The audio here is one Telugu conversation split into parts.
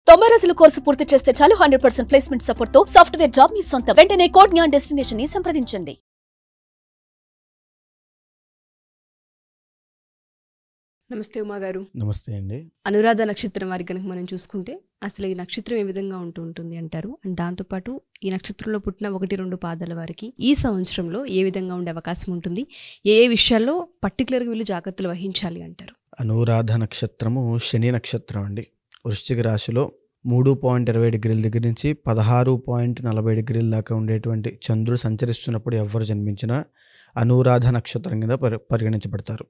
90 రోజుల కోర్సు పూర్తి చేస్తే చాలు 100% ప్లేస్మెంట్ సపోర్ట్ తో సాఫ్ట్వేర్ జాబ్ మీ సొంతం. వెంటనే కోడ్ జ్ఞాన్ డెస్టినేషన్ ని సంప్రదించండి. నమస్తే ఉమా గారు. నమస్తే అండి. అనురాధ నక్షత్రం వారి కనుక మనం చూసుకుంటే అసలు ఈ నక్షత్రం ఏ విధంగా ఉంటుంది అంటారు, అండ్ దాంతోపాటు ఈ నక్షత్రంలో పుట్టిన 1-2 పాదాల వారికి ఈ సంవత్సరంలో ఏ విధంగా ఉండే అవకాశం ఉంటుంది, ఏ విషయాల్లో పర్టికులర్గా వీళ్ళు జాగ్రత్తలు వహించాలి అంటారు? అనురాధ నక్షత్రము శని నక్షత్రం అండి. వృశ్చిక రాశిలో 3.20 డిగ్రీల దగ్గర నుంచి 16.40 డిగ్రీల దాకా ఉండేటువంటి చంద్రుడు సంచరిస్తున్నప్పుడు ఎవరు జన్మించినా అనురాధ నక్షత్రం కింద పరిగణించబడతారు.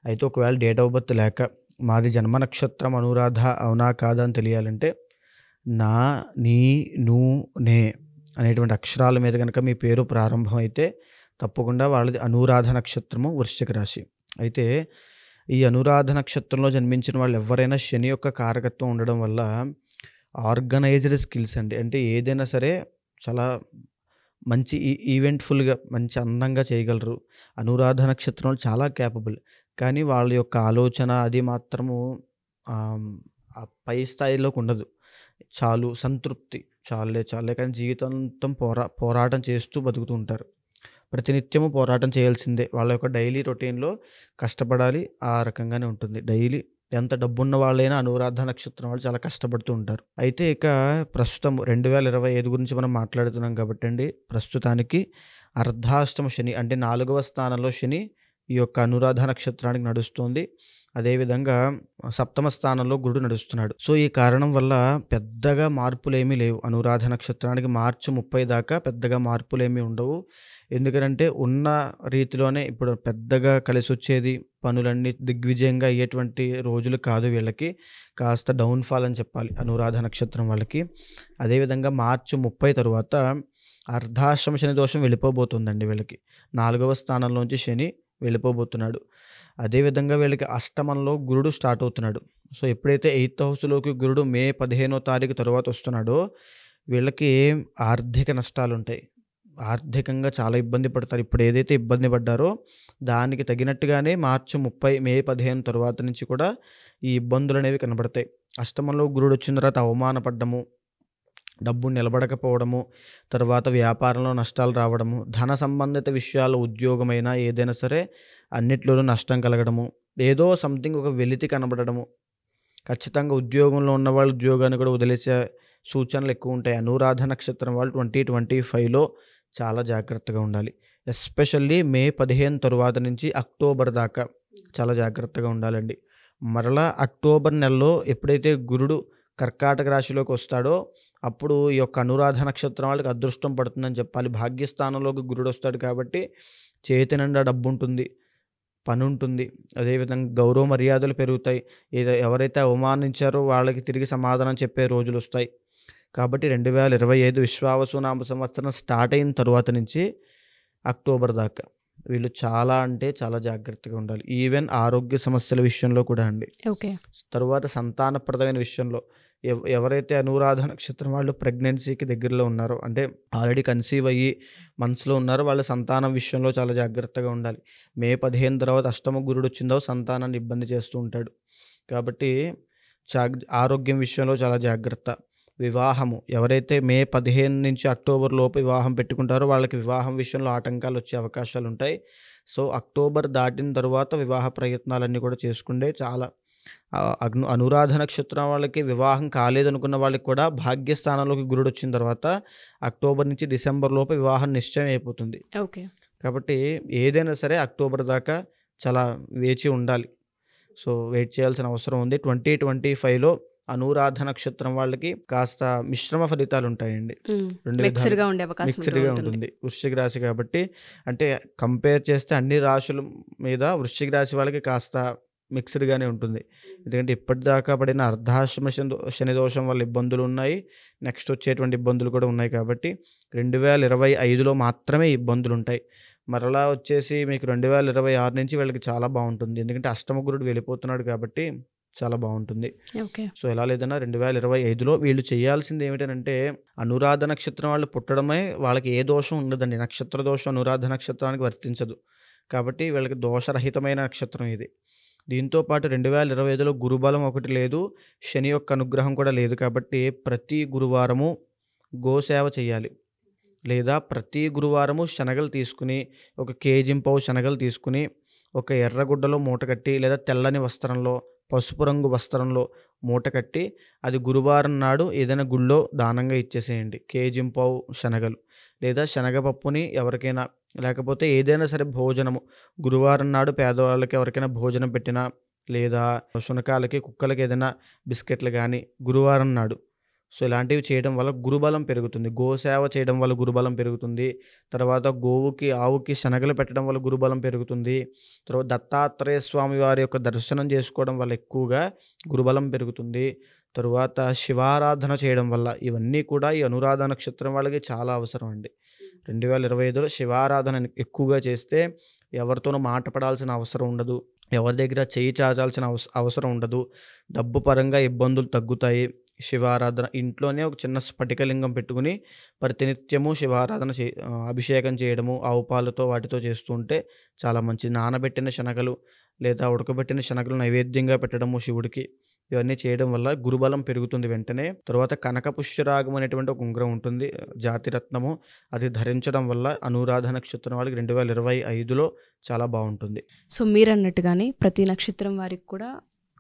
అయితే ఒకవేళ డేట్ ఆఫ్ బర్త్ లేక మాది జన్మ నక్షత్రం అనురాధ అవునా కాదా అని తెలియాలంటే నా, నీ, ను, నే అనేటువంటి అక్షరాల మీద కనుక మీ పేరు ప్రారంభం అయితే తప్పకుండా వాళ్ళది అనురాధ నక్షత్రము వృశ్చిక రాశి. అయితే ఈ అనురాధ నక్షత్రంలో జన్మించిన వాళ్ళు ఎవరైనా శని యొక్క కారకత్వం ఉండడం వల్ల ఆర్గనైజ్డ్ స్కిల్స్ అండి, అంటే ఏదైనా సరే చాలా మంచి ఈవెంట్ఫుల్గా మంచి అందంగా చేయగలరు. అనురాధ నక్షత్రంలో చాలా క్యాపబుల్, కానీ వాళ్ళ యొక్క ఆలోచన అది మాత్రము ఆ పై స్థాయిలోకి ఉండదు. చాలు సంతృప్తి, చాలే కానీ జీవితాంతం పోరాటం చేస్తూ బతుకుతూ ఉంటారు. ప్రతినిత్యము పోరాటం చేయాల్సిందే. వాళ్ళ యొక్క డైలీ రొటీన్లో కష్టపడాలి. ఆ రకంగానే ఉంటుంది. డైలీ ఎంత డబ్బున్న వాళ్ళైనా అనురాధ నక్షత్రం వాళ్ళు చాలా కష్టపడుతూ ఉంటారు. అయితే ఇక ప్రస్తుతం 2025 గురించి మనం మాట్లాడుతున్నాం కాబట్టి అండి, ప్రస్తుతానికి అర్ధాష్టమ శని అంటే 4వ స్థానంలో శని ఈ యొక్క అనురాధ నక్షత్రానికి నడుస్తుంది. అదేవిధంగా 7వ స్థానంలో గురుడు నడుస్తున్నాడు. సో ఈ కారణం వల్ల పెద్దగా మార్పులు ఏమీ లేవు. అనురాధ నక్షత్రానికి మార్చి 30 దాకా పెద్దగా మార్పులు ఏమీ ఉండవు. ఎందుకంటే ఉన్న రీతిలోనే ఇప్పుడు పెద్దగా కలిసి వచ్చేది, పనులన్నీ దిగ్విజయంగా అయ్యేటువంటి రోజులు కాదు వీళ్ళకి. కాస్త డౌన్ఫాల్ అని చెప్పాలి అనురాధ నక్షత్రం వాళ్ళకి. అదేవిధంగా మార్చి 30 తరువాత అర్ధాష్టమ శని దోషం వెళ్ళిపోబోతుందండి వీళ్ళకి. 4వ స్థానంలోంచి శని వెళ్ళిపోబోతున్నాడు. అదేవిధంగా వీళ్ళకి అష్టమంలో గురుడు స్టార్ట్ అవుతున్నాడు. సో ఎప్పుడైతే 8th హౌస్లోకి గురుడు మే 15వ తారీఖు తర్వాత వస్తున్నాడో వీళ్ళకి ఆర్థిక నష్టాలు ఉంటాయి. ఆర్థికంగా చాలా ఇబ్బంది పడతారు. ఇప్పుడు ఏదైతే ఇబ్బంది పడ్డారో దానికి తగినట్టుగానే మార్చి 30 మే 15 తర్వాత నుంచి కూడా ఈ ఇబ్బందులు అనేవి కనబడతాయి. అష్టమంలో గురుడు వచ్చిన తర్వాత అవమానపడ్డము, డబ్బు నిలబడకపోవడము, తర్వాత వ్యాపారంలో నష్టాలు రావడము, ధన సంబంధిత విషయాలు ఉద్యోగమైనా ఏదైనా సరే అన్నిట్లోనూ నష్టం కలగడము, ఏదో సంథింగ్ ఒక వెలితి కనబడము, ఖచ్చితంగా ఉద్యోగంలో ఉన్న వాళ్ళు ఉద్యోగాన్ని కూడా వదిలేసే సూచనలు ఎక్కువ ఉంటాయి. అనురాధ నక్షత్రం వాళ్ళు 2025లో చాలా జాగ్రత్తగా ఉండాలి. ఎస్పెషల్లీ మే 15 తరువాత నుంచి అక్టోబర్ దాకా చాలా జాగ్రత్తగా ఉండాలండి. మరలా అక్టోబర్ నెలలో ఎప్పుడైతే గురుడు కర్కాటక రాశిలోకి వస్తాడో అప్పుడు ఈ యొక్క అనురాధ నక్షత్రం వాళ్ళకి అదృష్టం పడుతుందని చెప్పాలి. భాగ్యస్థానంలోకి గురుడు వస్తాడు కాబట్టి చేతి నిండా డబ్బు ఉంటుంది, పని ఉంటుంది. అదేవిధంగా గౌరవ మర్యాదలు పెరుగుతాయి. ఎవరైతే అవమానించారో వాళ్ళకి తిరిగి సమాధానం చెప్పే రోజులు వస్తాయి. కాబట్టి 2025 విశ్వావసునామ సంవత్సరం స్టార్ట్ అయిన తరువాత నుంచి అక్టోబర్ దాకా వీళ్ళు చాలా అంటే చాలా జాగ్రత్తగా ఉండాలి. ఈవెన్ ఆరోగ్య సమస్యల విషయంలో కూడా అండి. ఓకే. తరువాత సంతానప్రదమైన విషయంలో ఎవరైతే అనురాధ నక్షత్రం వాళ్ళు ప్రెగ్నెన్సీకి దగ్గరలో ఉన్నారో, అంటే ఆల్రెడీ కన్సీవ్ అయ్యి మనసులో ఉన్నారో, వాళ్ళ సంతానం విషయంలో చాలా జాగ్రత్తగా ఉండాలి. మే 15 తర్వాత అష్టమ గురుడు వచ్చిందో సంతానాన్ని ఇబ్బంది చేస్తూ ఉంటాడు. కాబట్టి ఆరోగ్యం విషయంలో చాలా జాగ్రత్త. వివాహము ఎవరైతే మే 15 నుంచి అక్టోబర్ లోపు వివాహం పెట్టుకుంటారో వాళ్ళకి వివాహం విషయంలో ఆటంకాలు వచ్చే అవకాశాలు ఉంటాయి. సో అక్టోబర్ దాటిన తర్వాత వివాహ ప్రయత్నాలన్నీ కూడా చేసుకుంటే చాలా. అనురాధ నక్షత్రం వాళ్ళకి వివాహం కాలేదనుకున్న వాళ్ళకి కూడా భాగ్యస్థానంలోకి గురుడు వచ్చిన తర్వాత అక్టోబర్ నుంచి డిసెంబర్ లోపు వివాహం నిశ్చయం అయిపోతుంది. ఓకే. కాబట్టి ఏదైనా సరే అక్టోబర్ దాకా చాలా వేచి ఉండాలి. సో వెయిట్ చేయాల్సిన అవసరం ఉంది. 2025లో అనురాధ నక్షత్రం వాళ్ళకి కాస్త మిశ్రమ ఫలితాలు ఉంటాయండి. మిక్స్డ్గా ఉండే అవకాశం మిక్స్డ్గా ఉంటుంది. వృశ్చిక రాశి కాబట్టి అంటే కంపేర్ చేస్తే అన్ని రాశుల మీద వృశ్చిక రాశి వాళ్ళకి కాస్త మిక్స్డ్గానే ఉంటుంది. ఎందుకంటే ఇప్పటిదాకా పడిన అర్ధాష్టమ శని దోషం వల్ల ఇబ్బందులు ఉన్నాయి, నెక్స్ట్ వచ్చేటువంటి ఇబ్బందులు కూడా ఉన్నాయి. కాబట్టి 2025లో మాత్రమే ఇబ్బందులు ఉంటాయి. మరలా వచ్చేసి మీకు 2026 నుంచి వీళ్ళకి చాలా బాగుంటుంది. ఎందుకంటే అష్టమ గురుడు వెళ్ళిపోతున్నాడు కాబట్టి చాలా బాగుంటుంది. సో ఎలా లేదన్నా 2025లో వీళ్ళు చేయాల్సింది ఏమిటంటే, అనురాధ నక్షత్రం వాళ్ళు పుట్టడమే వాళ్ళకి ఏ దోషం ఉండదండి. నక్షత్ర దోషం అనురాధ నక్షత్రానికి వర్తించదు. కాబట్టి వీళ్ళకి దోషరహితమైన నక్షత్రం ఇది. దీంతో పాటు 2025లో గురుబలం ఒకటి లేదు, శని యొక్క అనుగ్రహం కూడా లేదు. కాబట్టి ప్రతి గురువారము గోసేవ చేయాలి. లేదా ప్రతి గురువారము శనగలు తీసుకుని, ఒక కేజింపావు శనగలు తీసుకుని, ఒక ఎర్రగుడ్డలో మూట కట్టి, లేదా తెల్లని వస్త్రంలో, పసుపు రంగు వస్త్రంలో మూట కట్టి, అది గురువారం నాడు ఏదైనా గుళ్ళో దానంగా ఇచ్చేసేయండి. కేజింపావు శనగలు లేదా శనగపప్పుని ఎవరికైనా, లేకపోతే ఏదైనా సరే భోజనము గురువారం నాడు పేదవాళ్ళకి ఎవరికైనా భోజనం పెట్టినా, లేదా శునకాలకి, కుక్కలకి ఏదైనా బిస్కెట్లు కానీ గురువారం నాడు. సో ఇలాంటివి చేయడం వల్ల గురుబలం పెరుగుతుంది. గోసేవ చేయడం వల్ల గురుబలం పెరుగుతుంది. తర్వాత గోవుకి, ఆవుకి శనగలు పెట్టడం వల్ల గురుబలం పెరుగుతుంది. తర్వాత దత్తాత్రేయ స్వామి వారి యొక్క దర్శనం చేసుకోవడం వల్ల ఎక్కువగా గురుబలం పెరుగుతుంది. తరువాత శివారాధన చేయడం వల్ల, ఇవన్నీ కూడా ఈ అనురాధ నక్షత్రం వాళ్ళకి చాలా అవసరం అండి. 2025లో శివారాధన ఎక్కువగా చేస్తే ఎవరితోనూ మాట పడాల్సిన అవసరం ఉండదు, ఎవరి దగ్గర చేయి చాచాల్సిన అవసరం ఉండదు, డబ్బు పరంగా ఇబ్బందులు తగ్గుతాయి. శివారాధన ఇంట్లోనే ఒక చిన్న స్ఫటికలింగం పెట్టుకుని ప్రతినిత్యము శివారాధన అభిషేకం చేయడము ఆవు పాలతో వాటితో చేస్తూ ఉంటే చాలా మంచిది. నానబెట్టిన శనగలు లేదా ఉడకబెట్టిన శనగలు నైవేద్యంగా పెట్టడము శివుడికి, ఇవన్నీ చేయడం వల్ల గురుబలం పెరుగుతుంది వెంటనే. తర్వాత కనక పుష్యరాగం అనేటువంటి ఒక ఉంగరం ఉంటుంది, జాతిరత్నము, అది ధరించడం వల్ల అనురాధ నక్షత్రం వాళ్ళకి 2025లో చాలా బాగుంటుంది. సో మీరు అన్నట్టుగానే ప్రతి నక్షత్రం వారికి కూడా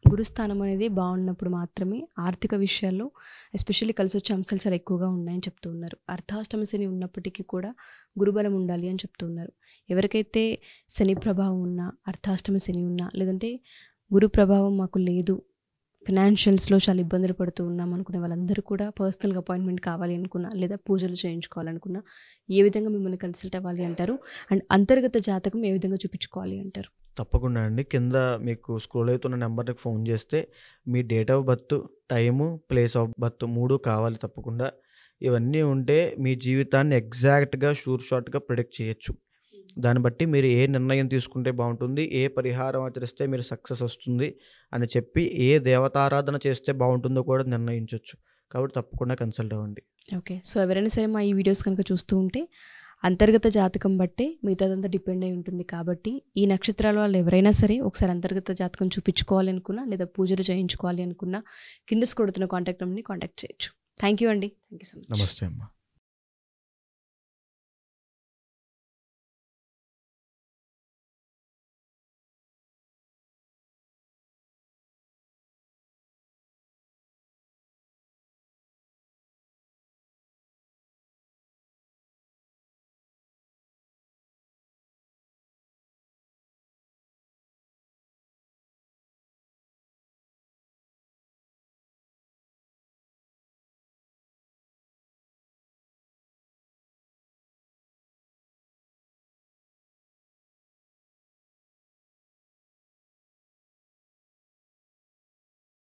గురుస్థానం అనేది బాగున్నప్పుడు మాత్రమే ఆర్థిక విషయాల్లో ఎస్పెషల్లీ కలిసి వచ్చే అంశాలు చాలా ఎక్కువగా ఉన్నాయని చెప్తూ ఉన్నారు. అర్ధాష్టమ శని ఉన్నప్పటికీ కూడా గురుబలం ఉండాలి అని చెప్తూ ఉన్నారు. ఎవరికైతే శని ప్రభావం ఉన్నా, అర్ధాష్టమ శని ఉన్నా, లేదంటే గురు ప్రభావం మాకు లేదు, ఫినాన్షియల్స్లో చాలా ఇబ్బందులు పడుతూ ఉన్నాం అనుకునే వాళ్ళందరూ కూడా పర్సనల్గా అపాయింట్మెంట్ కావాలి అనుకున్నా, లేదా పూజలు చేయించుకోవాలనుకున్నా ఏ విధంగా మిమ్మల్ని కన్సల్ట్ అవ్వాలి అంటారు? అండ్ అంతర్గత జాతకం ఏ విధంగా చూపించుకోవాలి అంటారు? తప్పకుండా అండి. కింద మీకు స్క్రోల్ అవుతున్న నెంబర్కి ఫోన్ చేస్తే మీ date of birth, time, place of birth 3 కావాలి తప్పకుండా. ఇవన్నీ ఉంటే మీ జీవితాన్ని ఎగ్జాక్ట్గా షార్ట్గా ప్రిడిక్ట్ చేయొచ్చు. దాన్ని బట్టి మీరు ఏ నిర్ణయం తీసుకుంటే బాగుంటుంది, ఏ పరిహారం ఆచరిస్తే మీరు సక్సెస్ వస్తుంది అని చెప్పి, ఏ దేవతారాధన చేస్తే బాగుంటుందో కూడా నిర్ణయించవచ్చు. కాబట్టి తప్పకుండా కన్సల్ట్ అవ్వండి. ఓకే. సో ఎవరైనా సరే మా ఈ వీడియోస్ కనుక చూస్తూ ఉంటే అంతర్గత జాతకం బట్టే మిగతాదంతా డిపెండ్ అయి ఉంటుంది. కాబట్టి ఈ నక్షత్రాల వాళ్ళు ఎవరైనా సరే ఒకసారి అంతర్గత జాతకం చూపించుకోవాలి అనుకున్నా, లేదా పూజలు చేయించుకోవాలి అనుకున్నా కింద స్క్రోల్ అవుతున్న కాంటాక్ట్ నెంబర్ని కాంటాక్ట్ చేయొచ్చు. థ్యాంక్ యూ అండి. Thank you so much. నమస్తే అమ్మా.